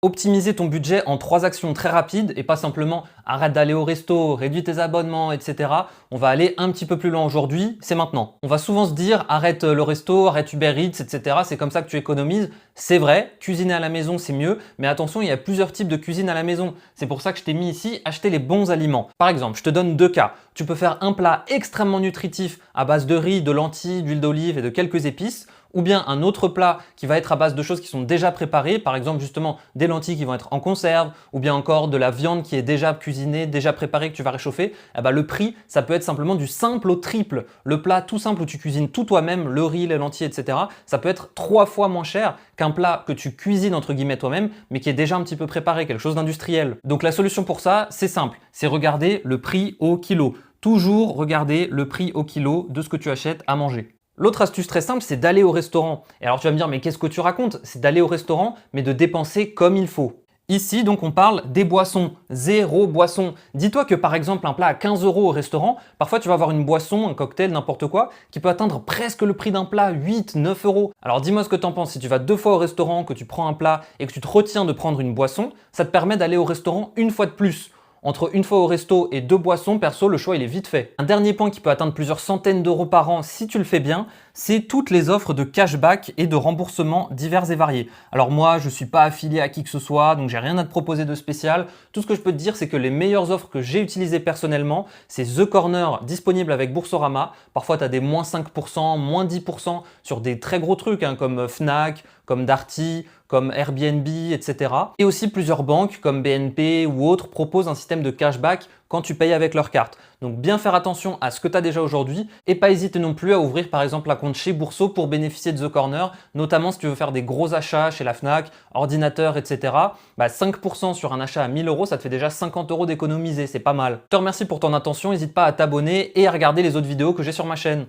Optimiser ton budget en 3 actions très rapides et pas simplement arrête d'aller au resto, réduis tes abonnements, etc. On va aller un petit peu plus loin aujourd'hui, c'est maintenant. On va souvent se dire arrête le resto, arrête Uber Eats, etc. C'est comme ça que tu économises. C'est vrai, cuisiner à la maison c'est mieux, mais attention, il y a plusieurs types de cuisine à la maison. C'est pour ça que je t'ai mis ici acheter les bons aliments. Par exemple, je te donne 2 cas. Tu peux faire un plat extrêmement nutritif à base de riz, de lentilles, d'huile d'olive et de quelques épices, ou bien un autre plat qui va être à base de choses qui sont déjà préparées, par exemple justement des lentilles qui vont être en conserve, ou bien encore de la viande qui est déjà cuisinée, déjà préparée, que tu vas réchauffer. Le prix, ça peut être simplement du simple au triple. Le plat tout simple où tu cuisines tout toi-même, le riz, les lentilles, etc., ça peut être 3 fois moins cher qu'un plat que tu cuisines entre guillemets toi-même, mais qui est déjà un petit peu préparé, quelque chose d'industriel. Donc la solution pour ça, c'est simple, c'est regarder le prix au kilo. Toujours regarder le prix au kilo de ce que tu achètes à manger. L'autre astuce très simple, c'est d'aller au restaurant. Et alors tu vas me dire, mais qu'est-ce que tu racontes? C'est d'aller au restaurant, mais de dépenser comme il faut. Ici, donc, on parle des boissons. 0 boisson. Dis-toi que par exemple, un plat à 15 € au restaurant, parfois tu vas avoir une boisson, un cocktail, n'importe quoi, qui peut atteindre presque le prix d'un plat, 8, 9 €. Alors dis-moi ce que tu en penses. Si tu vas 2 fois au restaurant, que tu prends un plat et que tu te retiens de prendre une boisson, ça te permet d'aller au restaurant une fois de plus. Entre une fois au resto et 2 boissons, perso, le choix il est vite fait. Un dernier point qui peut atteindre plusieurs centaines d'euros par an si tu le fais bien, c'est toutes les offres de cashback et de remboursement divers et variés. Alors moi, je ne suis pas affilié à qui que ce soit, donc j'ai rien à te proposer de spécial. Tout ce que je peux te dire, c'est que les meilleures offres que j'ai utilisées personnellement, c'est The Corner disponible avec Boursorama. Parfois, tu as des moins 5%, moins 10% sur des très gros trucs comme Fnac, comme Darty, comme Airbnb, etc. Et aussi plusieurs banques comme BNP ou autres proposent un système de cashback quand tu payes avec leur carte. Donc bien faire attention à ce que tu as déjà aujourd'hui et pas hésiter non plus à ouvrir par exemple un compte chez Bourso pour bénéficier de The Corner, notamment si tu veux faire des gros achats chez la Fnac, ordinateur, etc. 5% sur un achat à 1000 €, ça te fait déjà 50 € d'économiser, c'est pas mal. Je te remercie pour ton attention, n'hésite pas à t'abonner et à regarder les autres vidéos que j'ai sur ma chaîne.